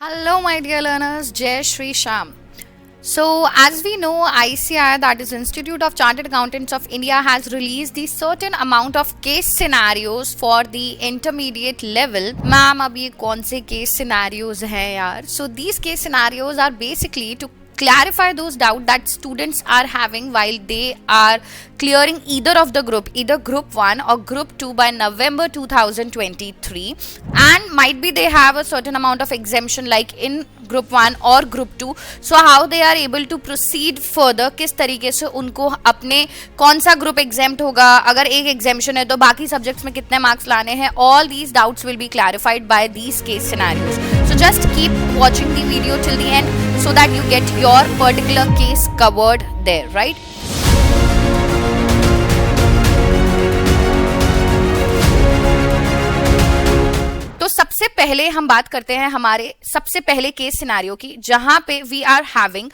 Hello, my dear learners. Jai Shri Sham. So, as we know, ICI, that is Institute of Chartered Accountants of India, has released the certain amount of case scenarios for the intermediate level. Ma'am, abhi kaun se case scenarios hai yaar? So, these case scenarios are basically to clarify those doubts that students are having while they are clearing either of the group, either group 1 or group 2 by November 2023, and might be they have a certain amount of exemption like in group 1 और group 2. so how they are able to proceed further, किस तरीके से उनको अपने कौन सा group exempt होगा, अगर एक एग्जेम्पशन है तो बाकी सब्जेक्ट्स में कितने मार्क्स लाने हैं, all these doubts will be clarified by these case scenarios. So just keep watching the video till the end so that you get your particular case covered there, right? तो सबसे पहले हम बात करते हैं हमारे सबसे पहले केस सिनेरियो की, जहां पे वी आर हैविंग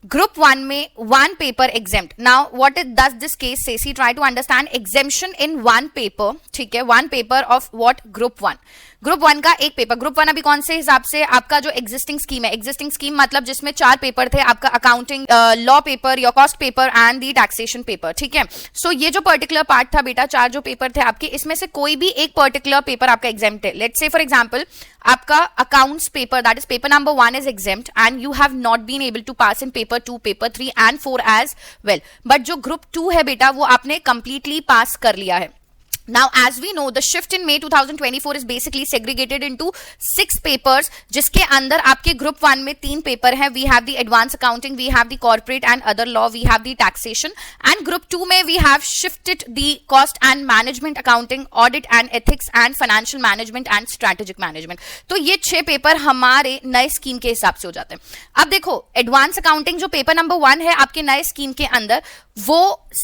ग्रुप 1 में one paper exempt. Now what does this case say? See try to understand exemption in one paper. ठीक है, one paper of what? Group 1. Group 1 का एक पेपर. ग्रुप 1 अभी कौन से हिसाब से? आपका जो एग्जिस्टिंग स्कीम है, एग्जिस्टिंग स्कीम मतलब जिसमें 4 पेपर थे, आपका accounting, law paper, your cost paper and the taxation paper. ठीक है, सो ये जो पर्टिकुलर पार्ट था बेटा, 4 जो पेपर थे आपके, इसमें से कोई भी एक पर्टिकुलर पेपर आपका एग्जेम्प्ट है. लेट्स से फॉर एग्जांपल आपका accounts paper, that is paper number 1 is exempt and you have not been able to pass in paper 2, paper 3 and 4 as well. But जो ग्रुप 2 है बेटा, वो आपने completely पास कर लिया है. Now, as we know, the shift in May 2024 is basically segregated into 6 papers, जिसके अंदर आपके ग्रुप 1 में 3 पेपर हैं. We have the advanced accounting, we have the corporate and other law, we have the taxation, and group 2 में we have shifted the cost and management accounting, audit and ethics, and financial management and strategic management. तो ये 6 paper हमारे नए scheme के हिसाब से हो जाते हैं. अब देखो, एडवांस अकाउंटिंग जो पेपर नंबर 1 है आपके नए स्कीम के अंदर, वो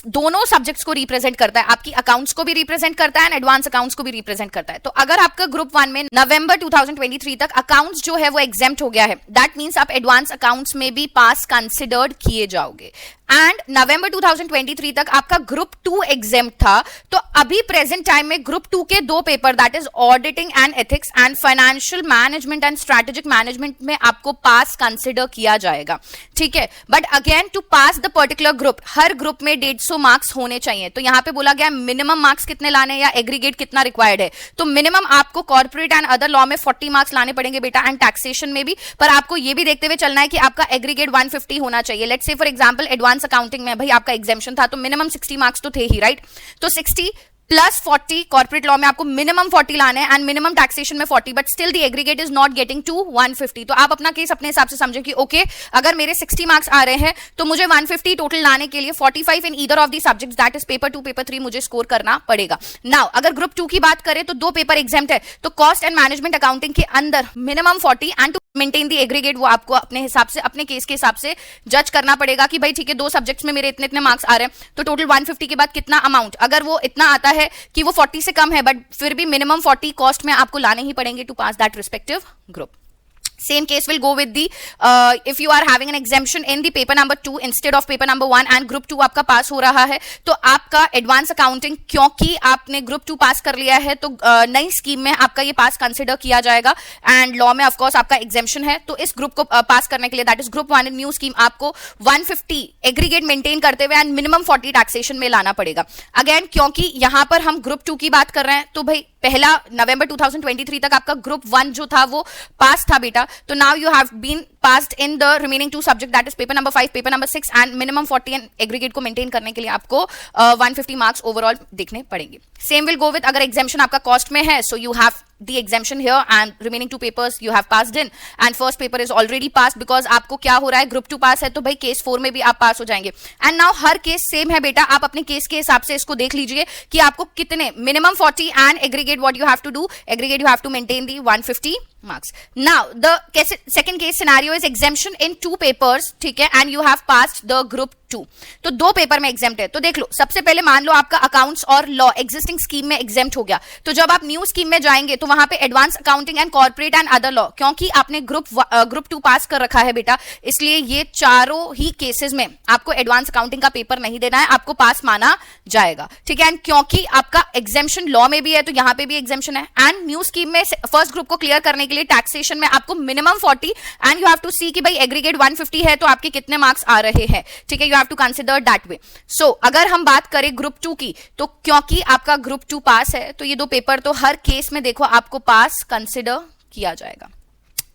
दोनों सब्जेक्ट्स को रिप्रेजेंट करता है. आपकी अकाउंट्स को भी रिप्रेजेंट करता है एंड एडवांस अकाउंट्स को भी रिप्रेजेंट करता है. तो अगर आपका ग्रुप 1 में नवंबर 2023 तक अकाउंट्स जो है वो एग्जेम्प्ट हो गया है, दैट मींस आप एडवांस अकाउंट्स में भी पास कंसिडर्ड किए जाओगे. एंड नवंबर 2023 तक आपका ग्रुप 2 एग्जेम्प्ट था, तो अभी प्रेजेंट टाइम में ग्रुप 2 के 2 paper, that is auditing and ethics and financial management and strategic management में आपको पास कंसिडर किया जाएगा. ठीक है, but again to pass the particular group, हर ग्रुप में 150 मार्क्स होने चाहिए. तो यहां पे बोला गया मिनिमम मार्क्स कितने लाने या एग्रीगेट कितना रिक्वायर्ड है. तो मिनिमम आपको कॉर्पोरेट एंड अदर लॉ में 40 मार्क्स लाने पड़ेंगे बेटा, एंड टैक्सेशन में भी. पर आपको ये भी देखते हुए चलना है कि आपका एग्रीगेट 150 होना चाहिए. Let's say for example advance accounting में भाई आपका एग्जेम्पशन था, तो मिनिमम 60 मार्क्स तो थे ही, राइट? तो 60 प्लस 40 कॉर्पोरेट लॉ में आपको मिनिमम 40 लाने हैं एंड मिनिमम टैक्सेशन में 40, but still the aggregate is not getting to 150. तो आप अपना केस अपने हिसाब से समझे कि ओके, अगर मेरे 60 मार्क्स आ रहे हैं तो मुझे 150 टोटल लाने के लिए 45 in either of the subjects, that is paper 2, paper 3 मुझे स्कोर करना पड़ेगा. नाउ अगर ग्रुप 2 की बात करें तो 2 पेपर एग्जेम्प्ट है, तो कॉस्ट एंड मैनेजमेंट अकाउंटिंग के अंदर minimum 40 and to maintain the aggregate वो आपको अपने हिसाब से, अपने केस के हिसाब से जज करना पड़ेगा कि भाई ठीक है, 2 सब्जेक्ट्स में मेरे इतने इतने मार्क्स आ रहे हैं, तो टोटल 150 के बाद कितना अमाउंट, अगर वो इतना आता है कि वो 40 से कम है बट फिर भी मिनिमम 40 कॉस्ट में आपको लाने ही पड़ेंगे to pass that respective group. Same case will go with the if you are having an exemption in the paper number 2 instead of paper number 1 and group 2 आपका पास हो रहा है, तो आपका एडवांस अकाउंटिंग, क्योंकि आपने ग्रुप 2 पास कर लिया है, तो नई स्कीम में आपका ये पास कंसिडर किया जाएगा. एंड लॉ में ऑफ कोर्स आपका एग्जेम्पशन है, तो इस ग्रुप को पास करने के लिए, that is group 1 new scheme, आपको 150 एग्रीगेट मेंटेन करते हुए एंड मिनिमम 40 टैक्सेशन में लाना पड़ेगा. अगेन क्योंकि यहां पर हम ग्रुप 2 की बात कर रहे हैं, तो भाई पहला नवंबर 2023 तक आपका ग्रुप 1 जो था वो पास था बेटा, तो now you have been passed in the remaining 2 subject, that is paper number 5, paper number 6 and minimum 40 and aggregate को maintain करने के लिए आपको 150 marks overall देखने पड़ेंगे. Same will go with अगर exemption आपका cost में है, so you have the exemption here and remaining 2 papers you have passed in and first paper is already passed because आपको क्या हो रहा है, ग्रुप 2 पास है, तो भाई केस 4 में भी आप पास हो जाएंगे. And now her case same है बेटा, आप अपने केस के हिसाब से इसको देख लीजिए कि आपको कितने minimum 40 and aggregate what you have to do, aggregate you have to maintain the 150 marks. Now the second case scenario is exemption in 2 papers, ठीक है, and you have passed the group 2। तो 2 पेपर में exempt है। तो देख लो, सबसे पहले मान लो आपका अकाउंट्स और लॉ एग्जिस्टिंग स्कीम में एग्जेम्प्ट हो गया, तो जब आप न्यू स्कीम में जाएंगे तो वहां पे advance accounting and corporate and other law, क्योंकि आपने ग्रुप 2 पास कर रखा है बेटा, इसलिए ये चारों ही केसेस में आपको एडवांस अकाउंटिंग का पेपर नहीं देना है, आपको पास माना जाएगा, ठीक है। एंड क्योंकि आपका एग्जेम्पशन लॉ में भी है तो यहां पे भी एग्जेम्पशन है। एंड न्यू स्कीम में फर्स्ट ग्रुप को क्लियर करने के लिए टैक्सेशन में आपको minimum 40 and you have to see कि भाई एग्रीगेट 150 है तो आपके कितने मार्क्स आ रहे हैं, ठीक है। You have to consider that way. So अगर हम बात करें ग्रुप 2 की, तो क्योंकि आपका ग्रुप 2 पास है तो ये 2 पेपर तो हर केस में देखो आपको पास कंसिडर किया जाएगा,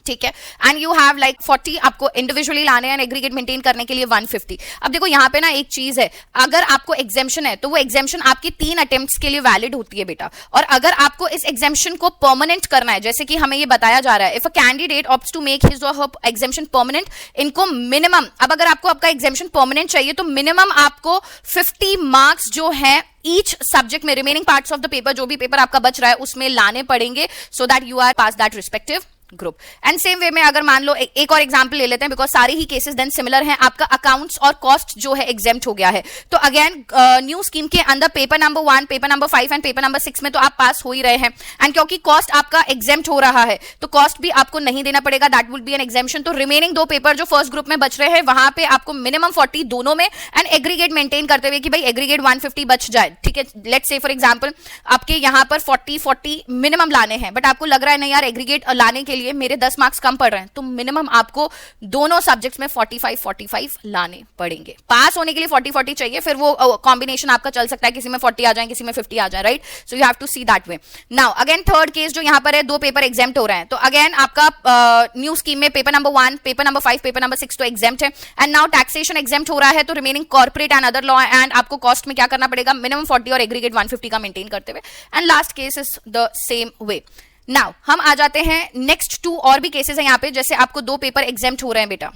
ठीक है। एंड यू हैव लाइक 40 आपको इंडिविजुअली लाने हैं, एग्रीगेट मेंटेन करने के लिए 150। अब देखो यहाँ पे ना एक चीज है, अगर आपको एग्जेम्पशन है तो वो एग्जेम्पशन आपकी 3 अटेम्प्ट्स के लिए वैलिड होती है बेटा, और अगर आपको इस एग्जेम्पशन को परमानेंट करना है, जैसे कि हमें ये बताया जा रहा है, if a candidate opts to make his or her exemption permanent, इनको मिनिमम, अब अगर आपको आपका एग्जेम्पशन परमानेंट चाहिए तो मिनिमम आपको 50 मार्क्स जो है ईच सब्जेक्ट में, remaining parts of the paper, जो भी पेपर आपका बच रहा है उसमें लाने पड़ेंगे, so that you are pass that respective group. And same way में अगर मान लो एक और एग्जांपल ले लेते हैं, बिकॉज सारे ही केसेस देन सिमिलर हैं, आपका अकाउंट्स और कॉस्ट जो है एग्जेम्प्ट हो गया है, तो अगेन न्यू स्कीम के अंदर paper number 1, paper number 5 and paper number 6 में तो आप पास हो ही रहे हैं। एंड क्योंकि कॉस्ट आपका एग्जेम्प्ट हो रहा है तो कॉस्ट भी आपको नहीं देना पड़ेगा, that would be an exemption. तो रिमेनिंग 2 पेपर जो फर्स्ट ग्रुप में बच रहे हैं वहां पे आपको मिनिमम 40 दोनों में एंड एग्रीगेट मेंटेन करते हुए कि भाई एग्रीगेट 150 बच जाए, ठीक है। लेट्स से फॉर एग्जांपल आपके यहां पर 40 मिनिमम लाने हैं, बट आपको लग रहा है नहीं यार एग्रीगेट लाने के लिए मेरे 10 मार्क्स कम पड़ रहे हैं, तो मिनिमम आपको दोनों सब्जेक्ट्स में 45 लाने पड़ेंगे। पास होने के लिए 40 चाहिए, फिर वो कॉम्बिनेशन आपका चल सकता है, किसी में 40 आ जाए, किसी में 50 आ जाए, right. So you have to see that way. Now again third case जो यहां पर है, 2 पेपर एग्जेम्प्ट हो रहे हैं, तो अगेन आपका न्यू स्कीम में paper number 1, paper number 5, paper number 6 तो एग्जेम्प्ट है। एंड नाउ टैक्सेशन एग्जेम्प्ट हो रहा है, तो remaining corporate and other law and आपको कॉस्ट में क्या करना पड़ेगा, मिनिमम 40 और एग्रीगेट 150 का मेंटेन करते हुए। And last case is the same way. Now हम आ जाते हैं नेक्स्ट 2 और भी केसेस हैं यहाँ पे, जैसे आपको 2 पेपर एग्जेम्प्ट हो रहे हैं बेटा,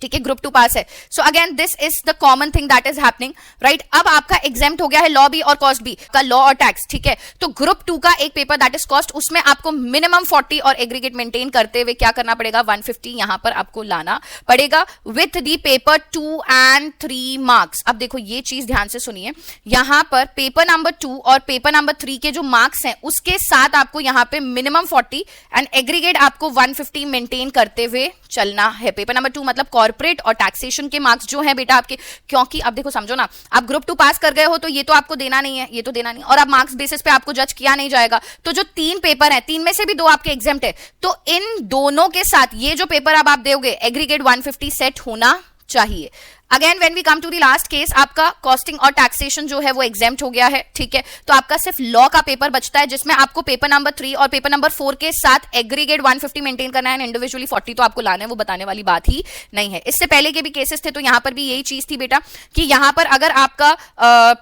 ठीक है, ग्रुप 2 पास है। So again this is the common thing that is happening, right. अब आपका एग्जेम्प्ट हो गया है लॉ भी और कॉस्ट भी का, लॉ और टैक्स, ठीक है। तो ग्रुप 2 का एक पेपर दैट इज कॉस्ट, उसमें आपको मिनिमम 40 और एग्रीगेट मेंटेन करते हुए क्या करना पड़ेगा, 150 यहां पर आपको लाना पड़ेगा with the paper 2 and 3 marks. अब देखो ये चीज ध्यान से सुनिए, यहां पर पेपर नंबर 2 और पेपर नंबर 3 के जो मार्क्स हैं उसके साथ आपको यहां पे मिनिमम 40 एंड एग्रीगेट आपको 150 मेंटेन करते हुए चलना है। पेपर नंबर 2 मतलब कॉर्पोरेट और टैक्सेशन के मार्क्स जो है बेटा आपके, क्योंकि अब देखो समझो ना, आप ग्रुप 2 पास कर गए हो तो ये तो आपको देना नहीं है, ये तो देना नहीं, और अब मार्क्स बेसिस पे आपको जज किया नहीं जाएगा। तो जो 3 पेपर है, 3 में से भी 2 आपके एग्जेम्प्ट है, तो इन दोनों के साथ ये जो पेपर अब आप दोगे एग्रीगेट 150 सेट होना चाहिए। Again when we come to the last case, आपका कॉस्टिंग और टैक्सेशन जो है वो एग्जेम्प्ट हो गया है, ठीक है। तो आपका सिर्फ लॉ का पेपर बचता है, जिसमें आपको पेपर नंबर 3 और पेपर नंबर 4 के साथ एग्रीगेट 150 मेंटेन करना है, इंडिविजुअली 40 तो आपको लाना है, वो बताने वाली बात ही नहीं है। इससे पहले के भी केसेस थे तो यहां पर भी यही चीज थी बेटा, कि यहां पर अगर आपका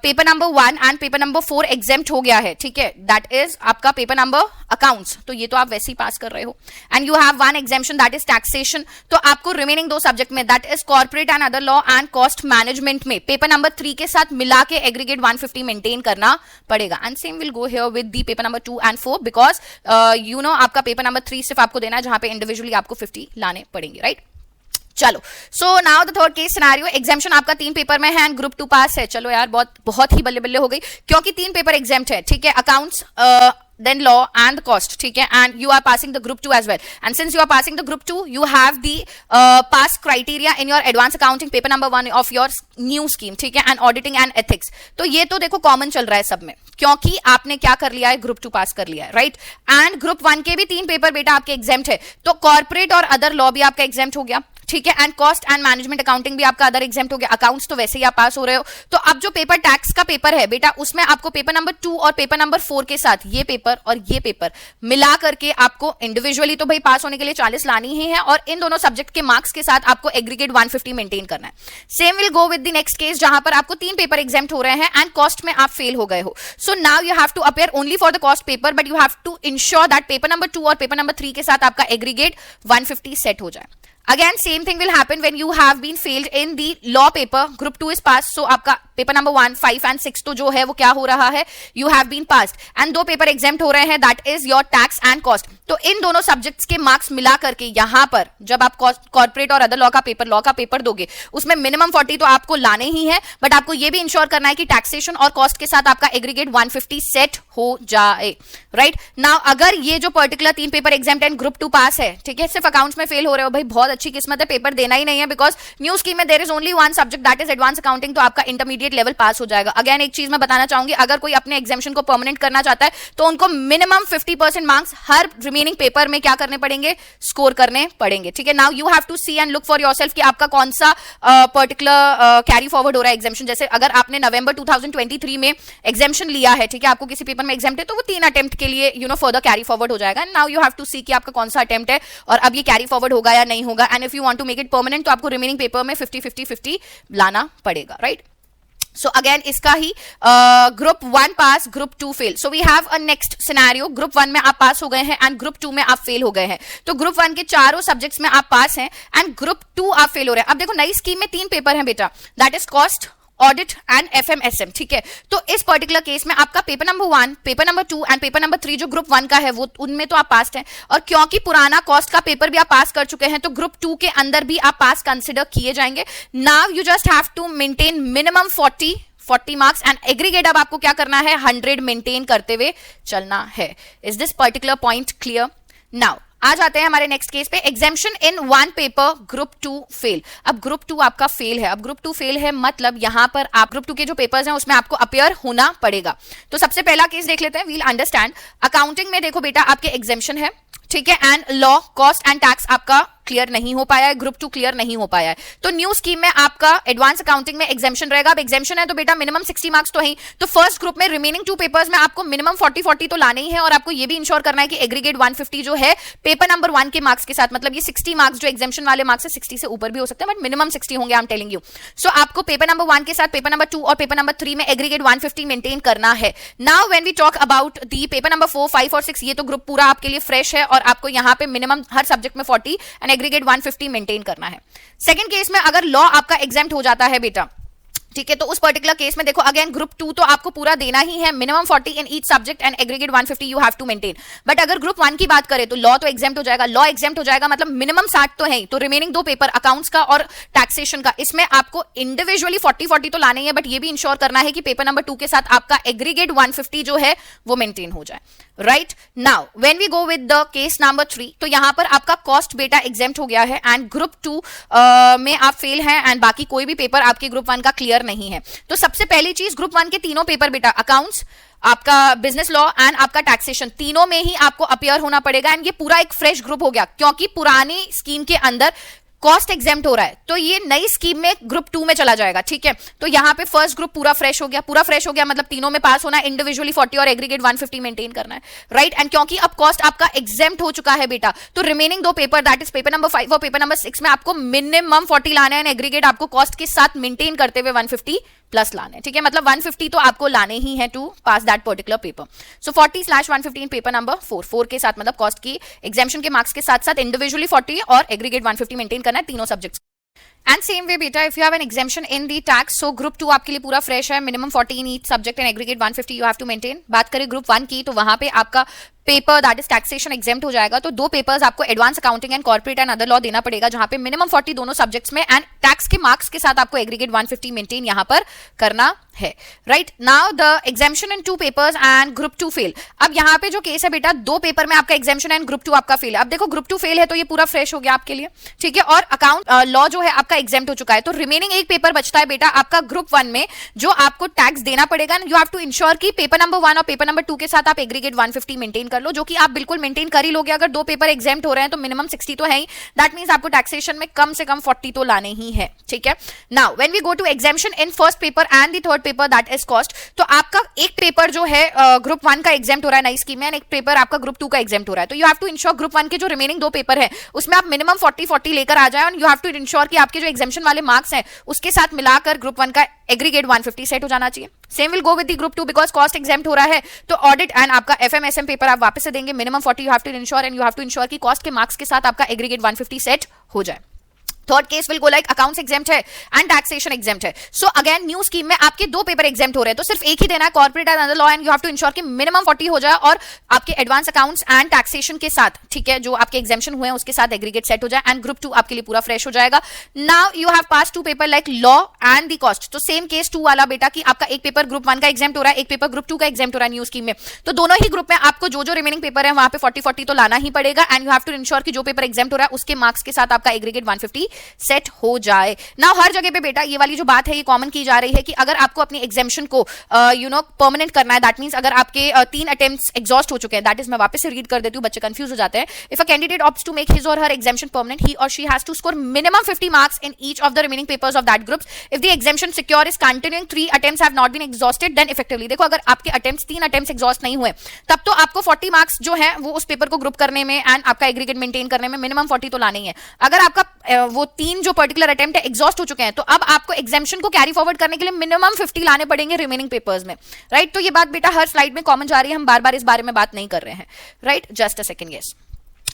paper number 1 and paper number 4 exempt हो गया है, ठीक है, दैट इज आपका पेपर नंबर अकाउंट्स, तो ये तो आप वैसे ही पास कर रहे हो, and you have 1 exemption that is taxation, तो आपको रिमेनिंग 2 सब्जेक्ट में that is corporate and other law and cost management में पेपर नंबर 3 के साथ मिला के एग्रीगेट 150 मेंटेन करना पड़ेगा। And same will go here with the paper number 2 and 4, because you know आपका पेपर नंबर 3 सिर्फ आपको देना है, जहां पे इंडिविजुअली आपको 50 लाने पड़ेंगे, राइट। चलो, so now the third case scenario, exemption आपका 3 पेपर में है एंड ग्रुप 2 पास है। चलो यार बहुत ही बल्ले बल्ले हो गई, क्योंकि 3 पेपर एग्जेम्प्ट है, ठीक है, accounts then law and the cost, ठीक है, and you are passing the group 2 as well, and since you are passing the group 2 you have the pass criteria in your advanced accounting paper number 1 of your new scheme, ठीक है, and auditing and ethics। तो ये तो देखो common चल रहा है सब में, क्योंकि आपने क्या कर लिया है, ग्रुप 2 पास कर लिया है, राइट। एंड ग्रुप 1 के भी 3 पेपर बेटा आपके एग्जेम्प्ट है, तो कॉर्पोरेट और अदर लॉ भी आपका एग्जेम्प्ट हो गया, ठीक है, and cost and management accounting भी आपका अदर एग्जेम्प्ट हो गया, अकाउंट्स तो वैसे ही आप पास हो रहे हो। तो अब जो पेपर टैक्स का पेपर है बेटा, उसमें आपको पेपर नंबर 2 और पेपर नंबर 4 के साथ ये पेपर और ये पेपर मिला करके आपको इंडिविजुअली तो भाई पास होने के लिए 40 लानी ही है, और इन दोनों सब्जेक्ट के मार्क्स के साथ आपको एग्रीगेट 150 मेंटेन करना है। Same will go with the next case, जहां पर आपको 3 पेपर एग्जेम्प्ट हो रहे हैं एंड कॉस्ट में आप फेल हो गए हो। So now you have to appear only for the cost paper, but you have to ensure that paper number 2 और पेपर नंबर 3 के साथ आपका एग्रीगेट 150 सेट हो जाए। Again same thing will happen when you have been failed in the law paper, group 2 is passed, so आपका paper number 1, 5 and 6 तो जो है वो क्या हो रहा है, you have been passed, and 2 paper exempt हो रहे हैं, that is your tax and cost। तो इन दोनों सब्जेक्ट्स के मार्क्स मिला करके यहां पर जब आप कॉर्पोरेट और अदर लॉ का पेपर दोगे उसमें मिनिमम 40 तो आपको लाने ही है, बट आपको ये भी इंश्योर करना है कि टैक्सेशन और कॉस्ट के साथ आपका एग्रीगेट 150 सेट हो जाए, राइट। नाउ अगर ये जो particular 3 paper exam and group 2 पास है, ठीक है, सिर्फ अकाउंट्स में फेल हो रहे हो, भाई बहुत अच्छी किस्मत है, पेपर देना ही नहीं है, बिकॉज न्यू स्कीम में there is only one subject that is advance accounting, तो आपका इंटरमीडिएट लेवल पास हो जाएगा। अगेन एक चीज मैं बताना चाहूंगी, अगर कोई अपने एग्जामिशन को परमानेंट करना चाहता है तो उनको मिनिमम 50% मार्क्स हर रिमेनिंग पेपर में क्या करने पड़ेंगे, स्कोर करने पड़ेंगे, ठीक है। Now you have to see and look for yourself कि आपका कौन सा पर्टिकुलर कैरी फॉरवर्ड हो रहा है एग्जामिशन। जैसे अगर आपने नवंबर 2023 में एग्जामिशन लिया है, ठीक है, आपको किसी पेपर में एग्जाम है, तो वो 3 अटेम्प्ट के लिए फर्दर कैरी फॉरवर्ड हो जाएगा। Now you have to see कि आपका कौन सा अटेम्प्ट है और अब ये कैरी फॉरवर्ड होगा या नहीं होगा, and if you want to make it permanent तो आपको रिमेनिंग पेपर में 50-50-50 लाना पड़ेगा, राइट। So again इसका ही group 1 pass, group 2 fail. So we have a next scenario, group 1 में आप पास हो गए हैं एंड ग्रुप 2 में आप फेल हो गए हैं। तो ग्रुप 1 के चारों सब्जेक्ट्स में आप पास हैं एंड ग्रुप 2 आप फेल हो रहे हैं। अब देखो नई स्कीम में 3 पेपर हैं बेटा, that is cost, audit and FMSM, ठीक है। तो इस पर्टिकुलर केस में आपका paper number 1, paper number 2 and paper number 3 जो ग्रुप 1 का है वो उनमें तो आप पास हैं, और क्योंकि पुराना कॉस्ट का पेपर भी आप पास कर चुके हैं तो ग्रुप 2 के अंदर भी आप पास कंसिडर किए जाएंगे। Now you just have to maintain minimum 40 marks and aggregate अब आपको क्या करना है, 100 मेंटेन करते हुए चलना है। Is this particular point clear? Now आ जाते हैं हमारे नेक्स्ट केस पे, exemption in 1 paper group 2 fail. अब ग्रुप 2 आपका फेल है, अब ग्रुप 2 फेल है मतलब यहां पर आप ग्रुप 2 के जो पेपर्स हैं उसमें आपको अपीयर होना पड़ेगा। तो सबसे पहला केस देख लेते हैं, वील अंडरस्टैंड। अकाउंटिंग में देखो बेटा आपके एग्जाम्शन है, ठीक है, and law, cost and tax आपका क्लियर नहीं हो पाया है, ग्रुप 2 क्लियर नहीं हो पाया है। तो न्यू स्कीम में आपका एडवांस अकाउंटिंग में एग्जाम्शन रहेगा। अब एग्जाम्शन है तो बेटा मिनिमम 60 मार्क्स तो है ही, तो फर्स्ट ग्रुप में रिमेनिंग 2 पेपर्स में आपको मिनिमम 40 तो लाने ही है, और आपको ये भी इंश्योर करना है कि एग्रीगेट 150 जो है पेपर नंबर 1 के मार्क्स के साथ, मतलब ये 60 मार्क्स जो एग्जाम्शन वाले मार्क्स है 60 से ऊपर भी हो सकते हैं, बट मिनिमम 60 होंगे, आई एम टेलिंग यू। सो आपको पेपर नंबर 1 के साथ पेपर नंबर 2 और पेपर नंबर 3 में एग्रीगेट 150 मेंटेन करना है। Now when we talk about the paper number 4, 5 और 6, ये तो ग्रुप पूरा आपके लिए फ्रेश है और आपको यहाँ पे मिनिमम हर सब्जेक्ट में 40 एंड एग्रीगेट 150 मेंटेन करना है। सेकंड केस में अगर लॉ आपका एग्जाम्प्ट हो जाता है बेटा, ठीक है, तो उस पर्टिकुलर केस में देखो अगेन ग्रुप 2 तो आपको पूरा देना ही है, minimum 40 in each subject and aggregate 150 you have to maintain. But अगर ग्रुप 1 की बात करें तो लॉ तो एग्जाम्प्ट हो जाएगा, लॉ एग्जाम्प्ट हो जाएगा मतलब मिनिमम 60 तो है, तो रिमेनिंग 2 पेपर अकाउंट्स का और टैक्सेशन का, इसमें आपको इंडिविजुअली 40 तो लाने ही है, बट ये भी इंश्योर करना है कि पेपर नंबर 2 के साथ आपका एग्रीगेट 150 जो है वो मेंटेन हो जाए, right. Now when we go with the case number 3, तो यहां पर आपका कॉस्ट बेटा एग्जाम्प्ट हो गया है एंड ग्रुप 2 में आप फेल हैं एंड बाकी कोई भी पेपर आपके ग्रुप 1 का क्लियर नहीं है। तो सबसे पहली चीज, ग्रुप 1 के तीनों पेपर बेटा अकाउंट्स, आपका बिजनेस लॉ एंड आपका टैक्सेशन, तीनों में ही आपको अपीयर होना पड़ेगा एंड ये पूरा एक फ्रेश ग्रुप हो गया, क्योंकि पुरानी स्कीम के अंदर कॉस्ट एग्जाम्प्ट हो रहा है तो ये नई स्कीम में ग्रुप 2 में चला जाएगा, ठीक है। तो यहां पे फर्स्ट ग्रुप पूरा फ्रेश हो गया, पूरा फ्रेश हो गया मतलब तीनों में पास होना है, इंडिविजुअली 40 और एग्रीगेट 150 मेंटेन करना है, राइट। एंड क्योंकि अब कॉस्ट आपका एग्जाम्प्ट हो चुका है बेटा, तो remaining 2 paper that is paper number 5 और पेपर नंबर 6 में आपको मिनिमम 40 लाना है एंड एग्रीगेट आपको कॉस्ट के साथ मेंटेन करते हुए 150 प्लस लाने, ठीक है, मतलब 150 तो आपको लाने ही है to pass that particular paper. So 40/150 in paper number 4 के साथ, मतलब कॉस्ट की एग्जाम्शन के मार्क्स के साथ साथ इंडिविजुअली 40 और एग्रीगेट 150 मेंटेन करना है तीनों सब्जेक्ट्स। एंड सेम वे बेटा if you have an exemption in the tax, so group 2 आपके लिए पूरा फ्रेश है, minimum 40 in each subject and aggregate 150 you have to maintain. बात करें ग्रुप 1 की, तो वहां पे आपका paper that is taxation exempt हो जाएगा, तो 2 पेपर्स आपको advance accounting and corporate and other law देना पड़ेगा, जहां पे मिनिमम 40 दोनों सब्जेक्ट्स में एंड टैक्स के मार्क्स के साथ आपको एग्रीगेट 150 मेंटेन यहां पर करना है, right. Now the exemption in 2 papers and group 2 fail. अब यहां पे जो केस है बेटा, 2 पेपर में आपका एग्जाम्शन एंड ग्रुप 2 आपका फेल है। अब देखो ग्रुप 2 फेल है तो ये पूरा फ्रेश हो गया आपके लिए, ठीक है, और अकाउंट लॉ जो है आपका एग्जाम्प्ट हो चुका है, तो रिमेनिंग एक पेपर बचता है बेटा आपका ग्रुप 1 में, जो आपको टैक्स देना पड़ेगा। यू हैव टू इंश्योर कि पेपर नंबर 1 और पेपर नंबर 2 के साथ आप एग्रीगेट 150 मेंटेन कर लो, जो कि आप बिल्कुल मेंटेन कर ही लोगे। अगर 2 पेपर एग्जाम्प्ट हो रहे हैं तो मिनिमम 60 तो है ही, दैट मींस आपको टैक्सेशन में कम से कम 40 तो लाने ही है, ठीक है। Now when we go to exemption in first paper and the third paper that is cost, तो आपका एक पेपर जो है ग्रुप 1 का एग्जाम्प्ट हो रहा है नई स्कीम में, एक पेपर आपका ग्रुप 2 का एग्जाम्प्ट हो रहा है, तो you have to ensure group 1 के जो रिमेनिंग 2 पेपर है उसमें आप मिनिमम 40 लेकर आ जाए, और यू हैव टू इंश्योर कि आपके जो एग्जाम्शन वाले मार्क्स हैं उसके साथ मिलाकर ग्रुप 1 का एग्रीगेट 150 सेट हो जाना चाहिए। Same will go with the group 2 because cost exempt हो रहा है, तो ऑडिट एंड आपका एफएमएसएम पेपर आप वापस से देंगे, minimum 40 you have to ensure and you have to ensure कि कॉस्ट के मार्क्स के साथ आपका एग्रीगेट 150 सेट हो जाए। Third case will go like accounts exempt है एंड टैक्सेशन एग्जेम्प्ट है. सो अगेन न्यू स्कीम में आपके दो पेपर एग्जेम्प्ट हो रहे हैं, तो सिर्फ एक ही देना है, corporate and other law, and you have to ensure कि मिनिमम 40 हो जाए और आपके एडवांस अकाउंट्स एंड टैक्सेशन के साथ, ठीक है, जो आपके एग्जेम्पशन हुए हैं उसके साथ एग्रीगेट सेट हो जाए, एंड ग्रुप 2 आपके लिए पूरा फ्रेश हो जाएगा. Now you have pass two paper like law and the cost. तो सेम केस 2 वाला बेटा कि आपका एक पेपर ग्रुप 1 का एग्जेम्प्ट हो रहा है, एक पेपर ग्रुप 2 का एग्जेम्प्ट हो रहा है न्यू स्कीम में, तो दोनों ही ग्रुप में आपको जो रिमेनिंग पेपर है वहां पे 40-40 तो लाना ही पड़ेगा, and you have to ensure कि जो पेपर एग्जेम्प्ट हो रहा है उसके मार्क्स के साथ आपका एग्रीगेट 150 सेट हो जाए. ना हर जगह पे बेटा ये वाली जो बात है ये कॉमन की जा रही है कि अगर आपको अपनी एग्जेम्पशन को परमानेंट करना है, दैट मींस अगर आपके 3 अटेम्प्ट्स एग्जॉस्ट हो चुके हैं, दैट इज मैं वापस से रीड कर देती हूं, बच्चे कंफ्यूज हो जाते हैं. If a candidate opts to make his or her exemption permanent, he or she has to score minimum 50 marks in each of the remaining papers of that groups. If the exemption secure is continuing 3 attempts have not been exhausted, then effectively देखो अगर आपके attempts 3 attempts exhaust नहीं हुए तब तो आपको 40 marks जो है वो उस पेपर को ग्रुप करने में एंड आपका एग्रीगेट मेंटेन करने में मिनिमम 40 तो लाना ही है. अगर आपका वो 3 जो पर्टिकुलर अटेम्प्ट है एग्जॉस्ट हो चुके हैं तो अब आपको एग्जेम्पशन को कैरी फॉरवर्ड करने के लिए मिनिमम 50 लाने पड़ेंगे रिमेनिंग पेपर्स में, राइट. तो ये बात बेटा हर स्लाइड में कॉमन जा रही है, हम बार बार इस बारे में बात नहीं कर रहे हैं, right. Just a second. Yes,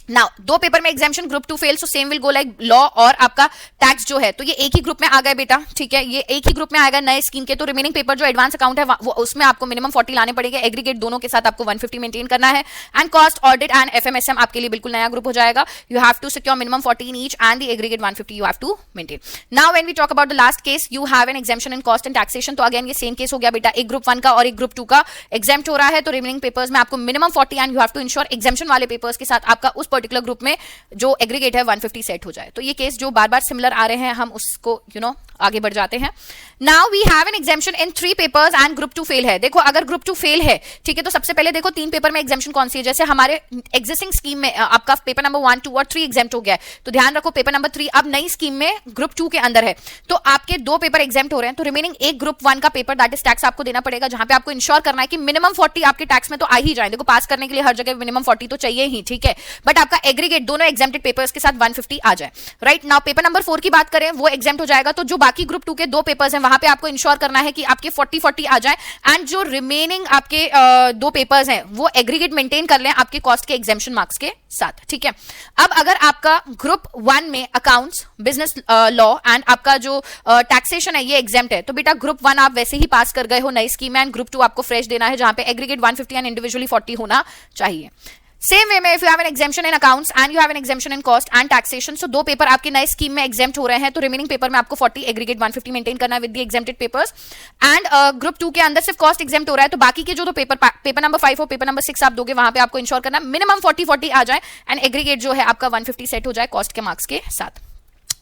now दो पेपर में exemption group 2 fail, so same will go like law और आपका टैक्स जो है, तो ये एक ही ग्रुप में आ गए बेटा, ठीक है, ये एक ही ग्रुप में आएगा नए स्कीम के. तो रिमेनिंग पेपर जो एडवांस अकाउंट है वो उसमें आपको मिनिमम 40 लाने पड़ेंगे, एग्रीगेट दोनों के साथ आपको 150 मेंटेन करना है, and cost audit and FMSM आपके लिए बिल्कुल नया ग्रुप हो जाएगा. You have to secure minimum 40 in each and the aggregate 150 you have to maintain. Now when we talk about the last case, you have an exemption in cost and taxation. तो again ये same case हो गया बेटा, एक group 1 का और एक group 2 का एग्जाम्प्ट हो रहा है, तो रिमेनिंग पेपर्स में आपको minimum 40 and you have to ensure exemption वाले पेपर्स के साथ आपका उस पर्टिकुलर ग्रुप में जो एग्रीगेट है 150 सेट हो जाए. तो ये केस जो बार बार सिमिलर आ रहे हैं हम उसको आगे बढ़ जाते हैं. Now we have an exemption in 3 papers and group 2 fail है. देखो अगर ग्रुप 2 फेल है, ठीक है, तो सबसे पहले देखो 3 पेपर में एग्जामिशन कौन सी है. जैसे हमारे एग्जिस्टिंग स्कीम में आपका पेपर नंबर 1, 2 और 3 एग्जाम्प्ट हो गया है, तो ध्यान रखो पेपर नंबर 3 अब नई स्कीम में ग्रुप 2 के अंदर है, तो आपके 2 पेपर एग्जाम्प्ट हो रहे हैं, तो रिमेनिंग एक ग्रुप 1 का पेपर दैट इज टैक्स आपको देना पड़ेगा, जहां पे आपको इंश्योर करना है कि मिनिमम 40 आपके टैक्स में तो आ ही जाए. देखो पास करने के लिए हर जगह मिनिमम 40 तो चाहिए ही, ठीक है, बट आपका एग्रीगेट दोनों एग्जाम्प्टेड पेपर्स के साथ 150 आ जाए, राइट. नाउ पेपर नंबर 4 की बात करें, वो एग्जाम्प्ट हो जाएगा, तो जो बाकी ग्रुप 2 के 2 पेपर्स हैं वहां पे आपको इंश्योर करना है कि आपके 40-40 आ जाए, एंड जो रिमेनिंग आपके 2 पेपर्स हैं वो एग्रीगेट मेंटेन कर लें आपके कॉस्ट के एग्जाम्पशन मार्क्स के साथ, ठीक है. अब अगर आपका ग्रुप 1 में अकाउंट्स, बिजनेस लॉ एंड आपका जो टैक्सेशन है ये एग्जाम्प्ट है, तो बेटा ग्रुप 1 आप वैसे ही पास कर गए हो नई स्कीम में, एंड ग्रुप 2 आपको फ्रेश देना है जहां पे एग्रीगेट 150 एंड इंडिविजुअली 40 होना चाहिए. सेम वे में if you have N exemption in accounts and you have N exemption in cost and taxation, so 2 paper आपके नए स्कीम में एग्जाम्प्ट हो रहे हैं, तो रिमेनिंग पेपर में आपको 40 एग्रीगेट 150 मेंटेन करना है with the exempted papers, and group 2 के अंदर सिर्फ कॉस्ट एग्जाम्प्ट हो रहा है, तो बाकी के जो पेपर नंबर 5 और पेपर नंबर 6 आप दोगे वहां पे आपको इंश्योर करना मिनिमम 40-40 आ जाए, एंड एग्रीगेट जो है आपका 150 सेट हो जाए कॉस्ट के मार्क्स के साथ.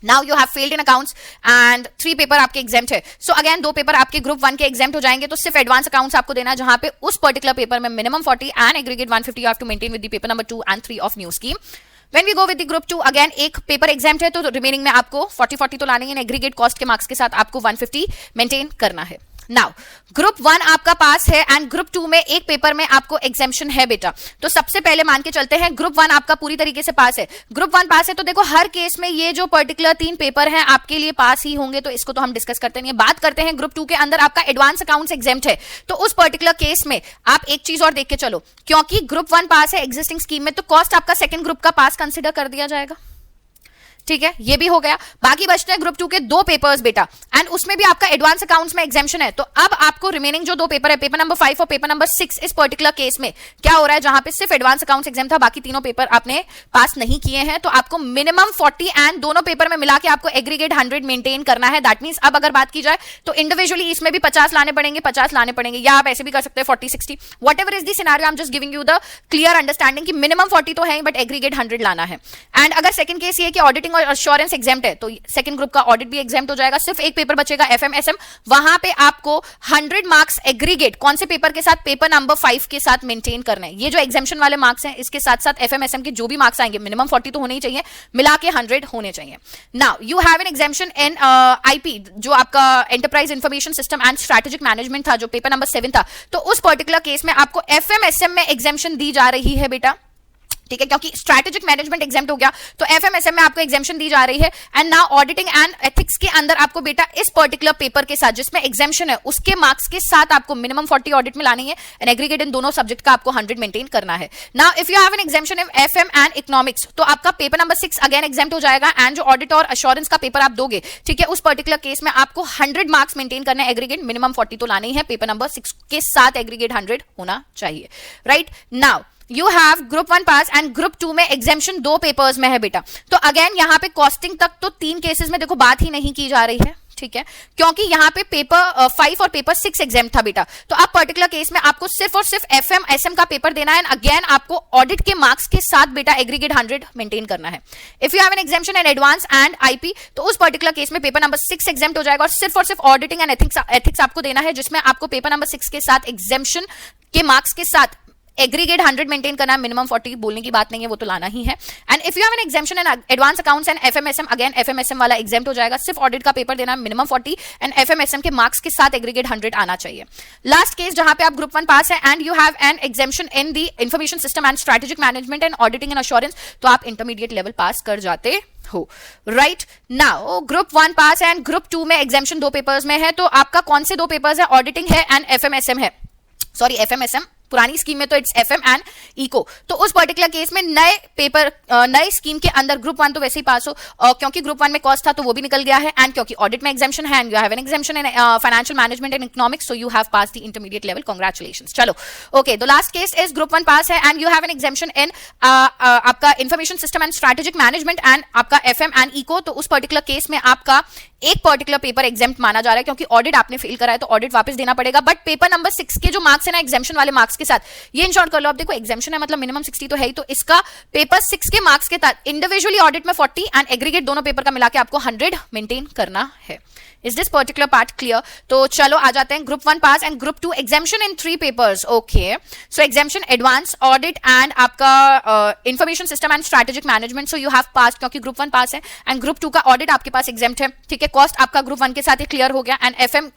Now you have failed in accounts and 3 paper आपके एग्जाम्प्ट है, सो अगेन 2 पेपर आपके ग्रुप 1 के एग्जाम्प्ट हो जाएंगे, तो सिर्फ एडवांस अकाउंट्स आपको देना है जहां पे उस पर्टिकुलर पेपर में minimum 40 and aggregate 150 you have to maintain with the paper number 2 and 3 of new scheme. When we go with the group 2, again एक पेपर एग्जाम्प्ट है, तो रिमेनिंग में आपको 40-40 तो लाने हैं, एग्रीगेट कॉस्ट के मार्क्स के साथ आपको 150 मेंटेन करना है. नाउ ग्रुप 1 आपका पास है एंड ग्रुप 2 में एक पेपर में आपको एग्जाम्पशन है बेटा, तो सबसे पहले मान के चलते हैं ग्रुप 1 आपका पूरी तरीके से पास है. ग्रुप 1 पास है तो देखो हर केस में ये जो पर्टिकुलर 3 पेपर हैं आपके लिए पास ही होंगे, तो इसको तो हम डिस्कस करते नहीं है. बात करते हैं ग्रुप 2 के अंदर आपका एडवांस अकाउंट्स एग्जाम्प्ट है, तो उस पर्टिकुलर केस में आप एक चीज और देख के चलो, क्योंकि ग्रुप 1 पास है एग्जिस्टिंग स्कीम में, तो कॉस्ट आपका सेकंड ग्रुप का पास कंसिडर कर दिया जाएगा, ठीक है, ये भी हो गया. बाकी बचते हैं ग्रुप 2 के 2 पेपर्स बेटा, एंड उसमें भी आपका एडवांस अकाउंट्स में एग्जाम्पशन है, तो अब आपको रिमेनिंग जो 2 पेपर है, पेपर नंबर 5 और पेपर नंबर 6, इस पर्टिकुलर केस में क्या हो रहा है, जहां पे सिर्फ एडवांस अकाउंट्स एग्जाम था, बाकी तीनों पेपर आपने पास नहीं किए हैं, तो आपको मिनिमम 40 एंड दोनों पेपर में मिला के आपको एग्रीगेट 100 मेंटेन करना है. दैट मींस अब अगर बात की जाए तो इंडिविजुअली इसमें भी 50 लाने पड़ेंगे, 50 लाने पड़ेंगे, या आप ऐसे भी कर सकते हैं 40-60, what ever is the scenario. I am just giving you the clear understanding कि मिनिमम 40 तो है बट एग्रीगेट 100 लाना है. एंड अगर सेकंड केस ये कि ऑडिटिंग और एश्योरेंस एग्जाम्प्ट है, तो सेकंड ग्रुप का ऑडिट भी एग्जाम्प्ट हो जाएगा, सिर्फ एक पेपर बचेगा एफएमएसएम, वहां पे आपको 100 मार्क्स एग्रीगेट कौन से पेपर के साथ, पेपर नंबर 5 के साथ मेंटेन करना है. ये जो एग्जाम्पशन वाले मार्क्स हैं इसके साथ साथ एफएमएसएम के जो भी मार्क्स आएंगे मिनिमम 40 तो होने ही चाहिए, मिला के 100 होने चाहिए. Now you have N exemption in IP, जो आपका enterprise information system and strategic management था, जो पेपर नंबर 7 था, तो उस पर्टिकुलर केस में आपको एफएमएसएम में एग्जाम्पशन दी जा रही है बेटा, ठीक है, क्योंकि स्ट्रैटेजिक मैनेजमेंट एग्जाम हो गया तो एफएमएसएम में आपको एग्जामेशन दी जा रही है। And now auditing and ethics के अंदर आपको बेटा इस पर्टिकुलर पेपर के साथ जिसमें एग्जामेशन है उसके मार्क्स के साथ आपको मिनिमम 40 ऑडिट में लानी है एंड एग्रीगेट इन दोनों सब्जेक्ट का आपको 100 मेंटेन करना है। Now if you have an exemption in FM and economics तो आपका पेपर नंबर 6 अगेन एग्जाम हो जाएगा एंड जो ऑडिट और अश्योरेंस का पेपर आप दोगे, ठीक है, उस पर्टिकुलर केस में आपको 100 मार्क्स मेंटेन करना है, एग्रीगेट मिनिमम 40 तो लानी है, पेपर नंबर 6 के साथ एग्रीगेट 100 होना चाहिए, right. Now you have group 1 pass and group 2 में एग्जामेशन 2 पेपर्स में है बेटा। तो अगेन यहाँ पे कॉस्टिंग तक तो 3 केसेस में देखो बात ही नहीं की जा रही है, ठीक है, क्योंकि यहाँ पे पेपर 5 और पेपर 6 एग्जाम था बेटा। तो अब पर्टिकुलर केस में आपको सिर्फ और सिर्फ एफएम एसएम का पेपर देना है एंड अगेन आपको ऑडिट के मार्क्स के साथ बेटा एग्रीगेट 100 मेंटेन करना है। If you have an exemption in advance and IP तो उस पर्टिकुलर केस में पेपर नंबर 6 एग्जाम हो जाएगा और सिर्फ ऑडिटिंग एंड एथिक्स आपको देना है, जिसमें आपको पेपर नंबर 6 के साथ एग्जामेशन के मार्क्स के साथ एग्रीगेट 100 मेंटेन करना है, मिनिमम 40 बोलने की बात नहीं है, वो तो लाना ही है। And if you have an exemption in advance accounts and FMSM again FMSM वाला एग्जाम हो जाएगा, सिर्फ ऑडिट का पेपर देना है, मिनिमम 40 एंड एफएमएसएम के मार्क्स के साथ एग्रीगेट 100 आना चाहिए। लास्ट केस जहां पे आप ग्रुप 1 पास है and you have an exemption in the information system and strategic management and auditing and assurance तो आप इंटरमीडिएट लेवल पास कर जाते हो, right. Now group 1 pass and group 2 में एग्जामेशन 2 पेपर्स में है, तो आपका कौन से 2 पेपर्स है, ऑडिटिंग है एंड एफएमएसएम है, सॉरी एफएमएसएम, पुरानी स्कीम में तो इट्स एफएम एंड इको। तो उस पर्टिकुलर केस में नए पेपर नए स्कीम के अंदर ग्रुप 1 तो वैसे ही पास हो, क्योंकि ग्रुप 1 में कॉस्ट था तो वो भी निकल गया है एंड क्योंकि ऑडिट में एग्जामेशन है and you have an exemption in financial management and economics so you have pass the intermediate level, congratulations. चलो okay, the last case is group 1 pass है and you have an exemption in आपका information system and strategic management and आपका FM and eco. तो उस particular case में आपका एक particular paper exam माना जा रहा है क्योंकि ऑडिट आपने फेल करा है तो ऑडिट वापस देना पड़ेगा, बट पेपर नंबर 6 के जो मार्क्स है ना एग्जामेशन वाले मार्क्स के साथ, ये इंश्योर कर लो। अब देखो एग्जामेशन है मतलब मिनिमम 60 तो है ही, तो इसका पेपर 6 के मार्क्स के साथ इंडिविजुअली ऑडिट में 40 एंड एग्रीगेट दोनों पेपर का मिला के आपको 100 मेंटेन करना है। Is this particular part clear? तो चलो आ जाते हैं group 1 pass and group 2 exemption in 3 papers. Okay, so exemption advance, audit and आपका information system and strategic management. So you have pass क्योंकि ग्रुप 1 पास है एंड ग्रुप 2 का audit आपके पास एग्जाम है, ठीक है, कॉस्ट आपका ग्रुप 1 के साथ ही क्लियर हो गया एंड एफएम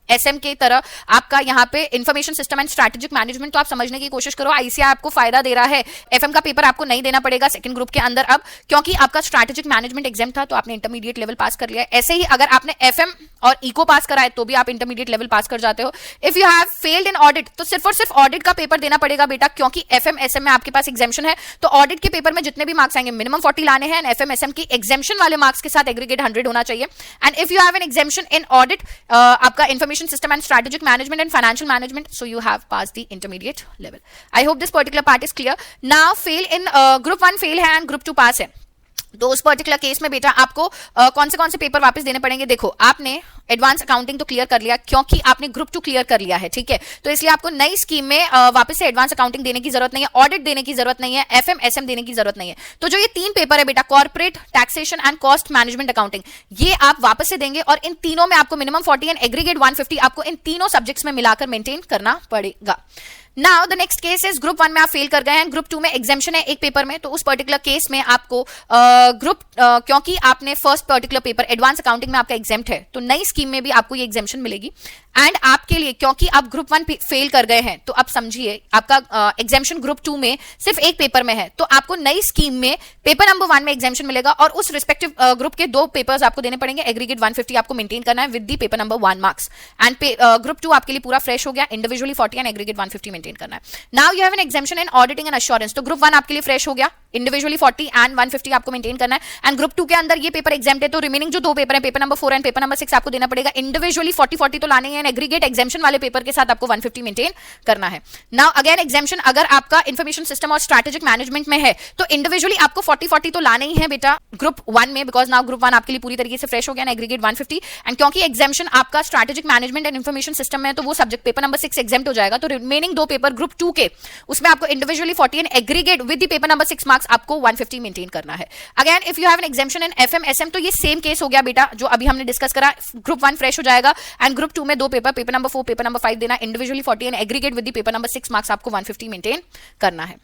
एसएम के तरह आपका यहाँ पे information system and strategic management. तो आप समझने की कोशिश करो, आईसीआई आपको फायदा दे रहा है, एफएम का पेपर आपको नहीं देना पड़ेगा सेकंड ग्रुप के अंदर अब, क्योंकि आपका स्ट्रेटेजिक मैनेजमेंट एग्जाम था तो आपने इंटरमीडिएट लेवल पास कर लिया है। ऐसे ही अगर आपने एफएम और इको पास करा है तो भी आप इंटरमीडिएट लेवल पास कर जाते हो। If you have failed in audit तो सिर्फ और सिर्फ ऑडिट का पेपर देना पड़ेगा बेटा, क्योंकि एफएम एसएम में आपके पास एग्जामेशन है तो ऑडिट के पेपर में जितने भी मार्क्स आएंगे मिनिमम 40 लाने हैं एंड एफएम एसएम की एग्जामेशन वाले मार्क्स के साथ एग्रीगेट 100 होना चाहिए। And if you have an exemption in audit आपका information system and strategic management and financial management, so you have passed the intermediate level. I hope this particular part is clear. Now fail in group 1 fail है and group 2 pass है, तो उस particular case में बेटा आपको कौन से paper वापस देने पड़ेंगे। देखो आपने एडवांस अकाउंटिंग तो क्लियर कर लिया क्योंकि आपने ग्रुप 2 क्लियर कर लिया है, ठीक है, तो इसलिए आपको नई स्कीम में वापस से एडवांस अकाउंटिंग देने की जरूरत नहीं है, ऑडिट देने की जरूरत नहीं है, एफएम एसएम देने की जरूरत नहीं है। तो जो ये 3 पेपर है बेटा, corporate taxation and cost management accounting, ये आप वापस से देंगे और इन तीनों में आपको मिनिमम 40 एंड एग्रीगेट 150 आपको इन तीनों सब्जेक्ट्स में मिलाकर मेंटेन करना पड़ेगा। Now the next case is group 1 में आप फेल कर गए हैं, ग्रुप 2 में एग्जामेशन है एक पेपर में, तो उस पर्टिकुलर केस में आपको क्योंकि आपने first particular paper advance accounting में आपका एग्जाम है तो नई स्कीम में भी आपको ये एग्जामेशन मिलेगी एंड आपके लिए क्योंकि आप ग्रुप 1 फेल कर गए हैं तो अब समझिए आपका एग्जामेशन ग्रुप 2 में सिर्फ एक पेपर में है, तो आपको नई स्कीम में पेपर नंबर 1 में एग्जामेशन मिलेगा और उस रिस्पेक्टिव ग्रुप के 2 पेपर्स आपको देने पड़ेंगे, एग्रीगेट 150 आपको मेंटेन करना है with the paper number 1 marks and group 2 आपके लिए पूरा फ्रेश हो गया, इंडिविजुअली 40 एंड एग्रीगेट 150 मेंटेन करना है। Now you have an exemption in auditing and assurance, तो ग्रुप 1 आपके लिए फ्रेश हो गया, इंडिविजुअली 40 एंड 150 आपको मेंटेन करना है एंड ग्रुप 2 के अंदर ये पेपर एग्जाम है तो रिमेनिंग जो 2 पेपर है paper number 4 and paper number 6 आपको देना पड़ेगा, इंडिविजुअली 40 तो लाने हैं, एग्रीगेट एग्जामेशन वाले पेपर के साथ आपको 150 मेंटेन करना है। नाउ अगेन एग्जामेशन अगर आपका इंफॉर्मेशन सिस्टम और स्ट्रेटेजिक मैनेजमेंट में है तो इंडिविजुअली आपको 40 तो लाने ही है बेटा ग्रुप 1 में, बिकॉज नाउ ग्रुप 1 आपके लिए पूरी तरीके से फ्रेश हो गया ना, एग्रीगेट 150 एंड क्योंकि एग्जामेशन आपका strategic management and information system में है तो वो सब्जेक्ट पेपर नंबर 6 एग्जाम हो जाएगा, तो रिमेनिंग 2 पेपर ग्रुप 2 के उसमें आपको individually 40 and aggregate with the paper number 6 marks आपको 150 मेंटेन करना है। Again if you have an exemption in FM SM तो ये सेम केस हो गया बेटा जो अभी हमने डिस्कस करा, ग्रुप 1 फ्रेश हो जाएगा एंड ग्रुप 2 में 2 पेपर नंबर 4 पेपर नंबर 5 देना, individually 40 and aggregate with the paper number 6 marks आपको 150 मेंटेन करना है।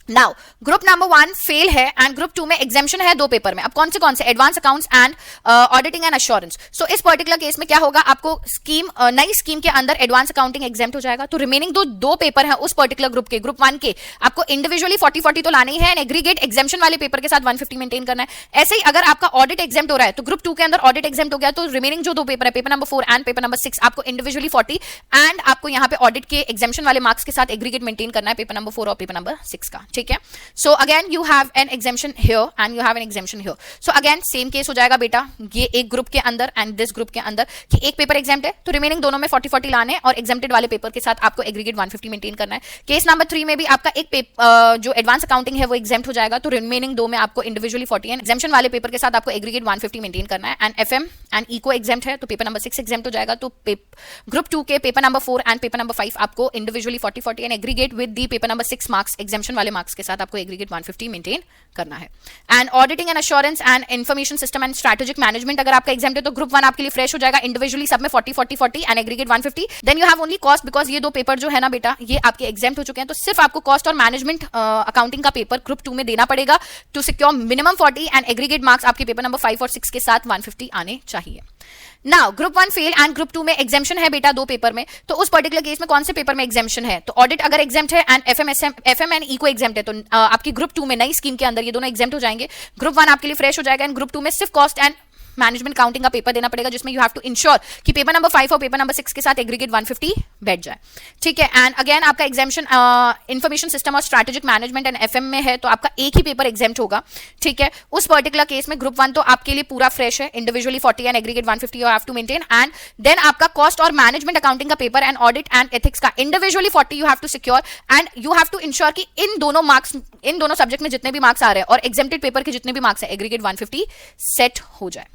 नाउ ग्रुप नंबर 1 फेल है एंड ग्रुप 2 में एग्जेम्पशन है 2 पेपर में. अब कौन से advance accounts and auditing and assurance. So इस पर्टिकुलर केस में क्या होगा, आपको नई स्कीम के अंदर एडवांस अकाउंटिंग एग्जेम्प्ट हो जाएगा. तो रिमेनिंग दो पेपर है उस पर्टिकुलर ग्रुप 1 के आपको इंडिविजुअली 40 तो लाना ही है एंड एग्रीगेट एग्जेम्पशन वाले पेपर के साथ 150 मेंटेन करना है. ऐसे ही अगर आपका ऑडिट एग्जेम्प्ट हो रहा है तो ग्रुप 2 के अंदर ऑडिट एग्जेम्प्ट हो गया, तो रिमेनिंग जो 2 पेपर है, paper number 4 and paper number 6, आपको इंडिविजुअली 40 एंड आपको यहाँ पे ऑडिट के एग्जेम्पशन वाले मार्क्स के साथ एग्रीगेट मेंटेन करना है पेपर नंबर 4 और पेपर नंबर 6 का. ठीक है. So again you have an exemption here and you have an exemption here. So again same case हो जाएगा बेटा, ये एक ग्रुप के अंदर एंड दिस ग्रुप के अंदर कि एक पेपर एग्जेम्प्ट है तो रिमेनिंग दोनों में 40 लाने और एग्जेम्प्टेड वाले पेपर के साथ आपको एग्रीगेट 150 मेंटेन करना है. केस नंबर 3 में भी आपका एक जो एडवांस अकाउंटिंग है वो एग्जेम्प्ट हो जाएगा, तो रिमेनिंग 2 में आपको इंडिविजुअली 40 एंड एग्जेम्पशन वाले पेपर के साथ आपको एग्रीगेट 150 मेंटेन करना है. And FM and eco exempt है तो पेपर नंबर 6 एग्जेम्प्ट हो जाएगा. तो ग्रुप 2 के paper number 4 and paper number 5 आपको individually 40 and aggregate with the paper number 6 marks exemption वाले मार्क्स के साथ आपको एग्रीगेट 150 मेंटेन करना है. And auditing and assurance and information system and strategic management अगर आपका एग्जाम है तो ग्रुप 1 आपके लिए फ्रेश हो जाएगा, इंडिविजुअली सब में 40 and aggregate 150. Then you have only cost, because ये 2 पेपर जो है ना बेटा ये आपके एग्जाम हो चुके हैं, तो सिर्फ आपको कॉस्ट और मैनेजमेंट अकाउंटिंग का पेपर ग्रुप 2 में देना पड़ेगा to secure minimum 40 and aggregate marks आपके पेपर नंबर 5 और 6 के साथ 150 आने चाहिए. Now group 1 fail and group 2 में एग्जेम्पशन है बेटा 2 पेपर में, तो उस पर्टिकुलर केस में कौन से पेपर में एग्जेम्पशन है, तो ऑडिट अगर एग्जेम्प्ट है and FM and eco exempt है तो आपकी ग्रुप 2 में नई स्कीम के अंदर ये दोनों एग्जेम्प्ट हो जाएंगे. ग्रुप 1 आपके लिए फ्रेश हो जाएगा एंड ग्रुप 2 में सिर्फ कॉस्ट एंड मैनेजमेंट अकाउंटिंग का पेपर देना पड़ेगा, जिसमें यू हैव टू इंश्योर कि पेपर नंबर 5 और पेपर नंबर 6 के साथ एग्रीगेट 150 बैठ जाए. ठीक है. एंड अगेन आपका एग्जामिशन इंफॉर्मेशन सिस्टम और स्ट्रेटेजिक मैनेजमेंट एंड एफएम में है तो आपका एक ही पेपर एग्जाम्प्ट होगा. ठीक है. उस पर्टिकुलर केस में ग्रुप 1 तो आपके लिए पूरा फ्रेश है, individually 40 and aggregate 150 you have to maintain. And then आपका कॉस्ट और मैनेजमेंट अकाउंटिंग का paper and audit and ethics का individually 40 you have to secure and you have to ensure कि इन दोनों सब्जेक्ट में जितने भी मार्क्स आ रहे हैं और एग्जेम्प्टेड पेपर के जितने भी मार्क्स है एग्रीगेट 150 सेट हो जाए.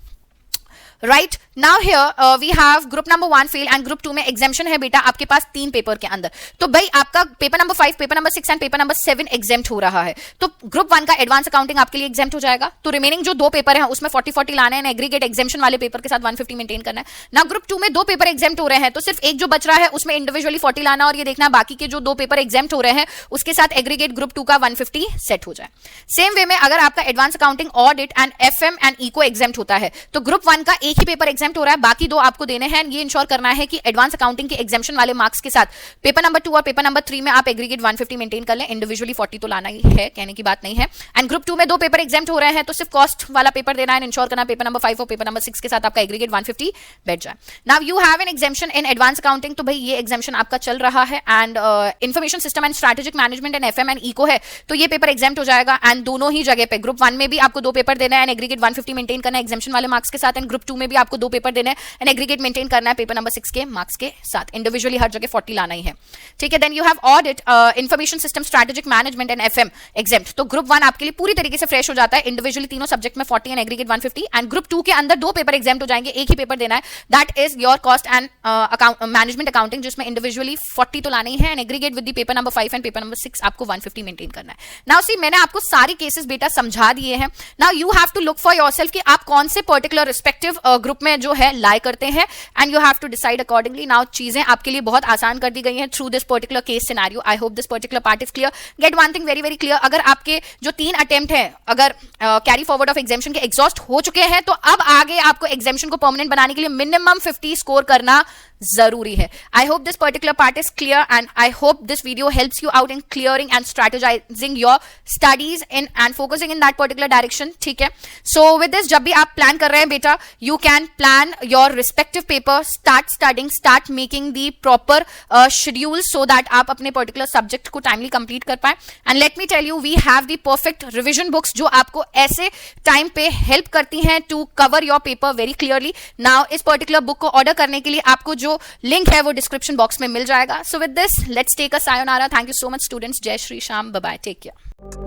Right. Now here we have group number 1 fail and group 2 में एग्जेम्पशन है बेटा आपके पास 3 पेपर के अंदर, तो भाई आपका paper number 5, paper number 6 and paper number 7 exempt हो रहा है, तो ग्रुप 1 का एडवांस अकाउंटिंग आपके लिए एग्जेम्प्ट हो जाएगा. तो रिमेनिंग जो 2 पेपर हैं उसमें 40 लाना है, एग्रीगेट एग्जेम्पशन वाले पेपर के साथ 150 मेंटेन करना है. ना ग्रुप 2 में 2 पेपर एग्जेम्प्ट हो रहे हैं तो सिर्फ एक जो बच रहा है उसमें इंडिविजुअली 40 लाना और ये देखना बाकी के जो 2 पेपर एग्जेम्प्ट हो रहे हैं उसके साथ एग्रीगेट ग्रुप 2 का 150 सेट हो जाए. सेम वे में अगर आपका advance accounting, audit and FM and eco exempt होता है तो ग्रुप 1 का एक ही पेपर एग्जेम्प्ट हो रहा है, बाकी 2 आपको देने हैं. ये इंश्योर करना है कि एडवांस अकाउंटिंग के एग्जेम्पशन वाले मार्क्स के साथ पेपर नंबर 2 और पेपर नंबर 3 में आप एग्रीगेट 150 मेंटेन कर लें, इंडिविजुअली 40 तो लाना ही है, कहने की बात नहीं है. एंड ग्रुप 2 में 2 पेपर एग्जेम्प्ट हो रहे हैं तो सिर्फ कॉस्ट वाला पेपर देना है, इंश्योर करना पेपर नंबर 5 और पेपर नंबर 6 के साथ आपका एग्रीगेट 150 बैठ जाए. Now you have an exemption in advance accounting, तो भाई ये एग्जेम्पशन आपका चल रहा है and information system and strategic management and FM and eco है तो ये पेपर एग्जेम्प्ट हो जाएगा. एंड दोनों ही जगह पे ग्रुप 1 में भी आपको 2 पेपर देना है एंड एग्रीगेट 150 मेंटेन करना है एग्जेम्पशन वाले मार्क्स के साथ, एंड ग्रुप 2 में भी आपको 2 पेपर देना है एंड एग्रीगेट मेंटेन करना है पेपर नंबर 6 के मार्क्स के साथ, इंडिविजुअली हर जगह 40 लाना ही है. ठीक है. Then you have audit, information system, strategic management and FM exempt, तो ग्रुप 1 आपके लिए पूरी तरीके से फ्रेश हो जाता है, इंडिविजुअली तीनों सब्जेक्ट में 40 एंड एग्रीगेट 150. एंड ग्रुप 2 के अंदर 2 पेपर एग्जेम्प्ट हो जाएंगे, एक ही पेपर देना है, that is your cost and management accounting, जिसमें इंडिविजुअली 40 तो लाना ही है and aggregate with the paper number 5 and paper number 6 आपको 150 मेंटेन करना है. नाउ सी मैंने आपको सारी केसेस बेटा समझा दिए हैं. Now you have to look for yourself कि आप कौन से पर्टिकुलर रिस्पेक्टिव ग्रुप में जो है लाई करते हैं and you have to decide accordingly. Now चीजें आपके लिए बहुत आसान कर दी गई हैं through this particular case scenario. I hope this particular part is clear. Get one thing very very clear, अगर आपके जो 3 अटेम्प्ट हैं अगर कैरी फॉरवर्ड ऑफ एग्जामिशन के एग्जॉस्ट हो चुके हैं तो अब आगे आपको एग्जामिशन को परमानेंट बनाने के लिए मिनिमम 50 स्कोर करना जरूरी है. आई hope this particular part is clear and I hope this video helps you out in clearing and strategising your studies in and focusing in that particular direction. ठीक है. सो विद दिस जब भी आप plan कर रहे हैं बेटा, you can plan your respective paper, start studying, start making the proper schedule so that आप अपने पर्टिकुलर सब्जेक्ट को टाइमली कंप्लीट कर पाए. And let me tell you, we have the perfect revision books जो आपको ऐसे टाइम पे help करती हैं to cover your paper very clearly. Now इस पर्टिकुलर बुक को ऑर्डर करने के लिए आपको जो लिंक है वो डिस्क्रिप्शन बॉक्स में मिल जाएगा. So with this let's take a sayonara. Thank you so much students. जय Shri Shyam. Bye bye. Take care.